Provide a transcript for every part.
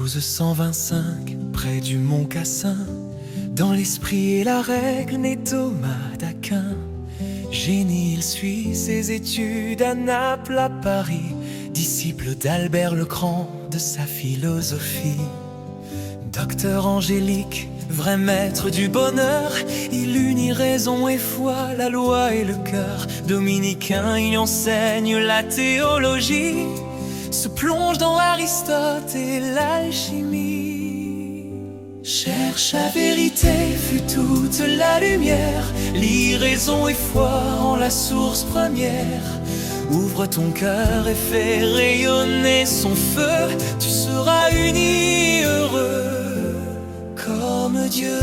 1225, près du Mont Cassin, dans l'esprit et la règle naît Thomas d'Aquin. Génie, il suit ses études à Naples, à Paris, disciple d'Albert le Grand, de sa philosophie. Docteur angélique, vrai maître du bonheur, il unit raison et foi, la loi et le cœur. Dominicain, il enseigne la théologie, se plonge dans Aristote et l'alchimie. Cherche la vérité, fut toute la lumière, lis raison et foi en la source première. Ouvre ton cœur et fais rayonner son feu, tu seras uni heureux comme Dieu.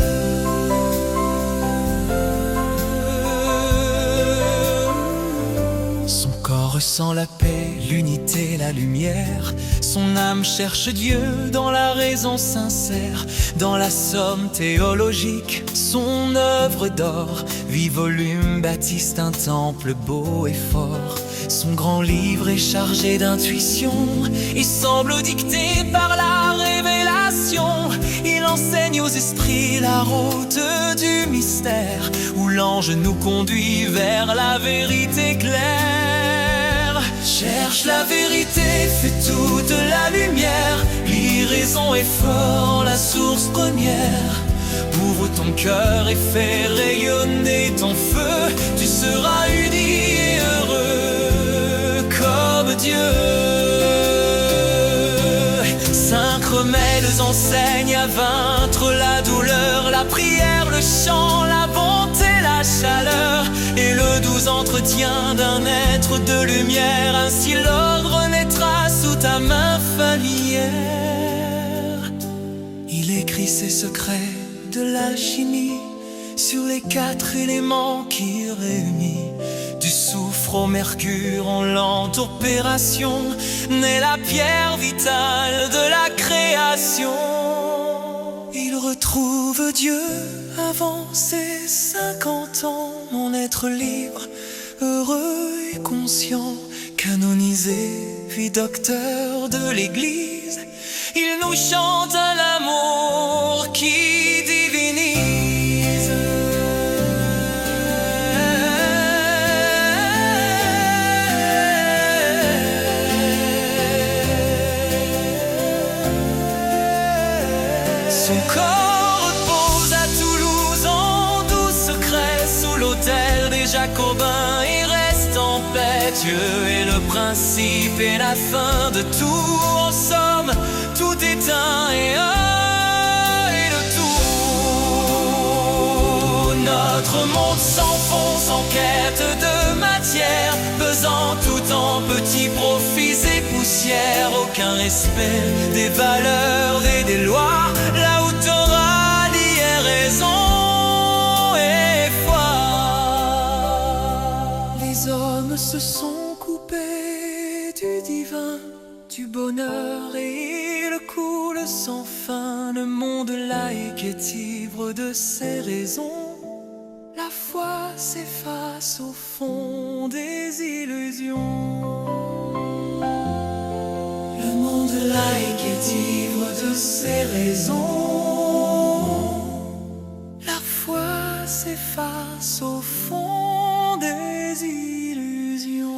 Son corps ressent la paix, l'unité, la lumière. Son âme cherche Dieu dans la raison sincère. Dans la somme théologique, son œuvre d'or, 8 volumes baptiste un temple beau et fort. Son grand livre est chargé d'intuition et semble dicté par la révélation. Il enseigne aux esprits la route du mystère, où l'ange nous conduit vers la vérité claire. Cherche la vérité, fais toute la lumière, lis raison et foi en la source première. Ouvre ton cœur et fais rayonner ton feu, tu seras uni et heureux comme Dieu. Cinq remèdes enseignent à vaincre la douleur, la prière, le chant, la bonté, la chaleur, et le doux entretien d'un être de lumière. Ainsi l'ordre naîtra sous ta main familière. Il écrit ses secrets de l'alchimie sur les 4 éléments qu'il réunit. Du soufre au mercure en lente opération naît la pierre vitale de la création. Il retrouve Dieu avant ses 50 ans, en être libre, heureux et conscient. Canonisé, puis docteur de l'Église, il nous chante un amour qui divinise. Son corps repose à Toulouse en doux secret, sous l'autel des Jacobins, et reste en paix. Dieu est le principe et la fin de tout. En somme, tout est un et le tout. Notre monde s'enfonce en quête de matière, pesant tout en petits profits et poussières. Aucun respect des valeurs et des lois, là où t'auras lié raison et foi. Les hommes se sont coupés du divin, du bonheur, et il coule sans fin. Le monde laïque est ivre de ses raisons, la foi s'efface au fond des illusions. Le monde laïque est ivre de ses raisons, la foi s'efface au fond des illusions.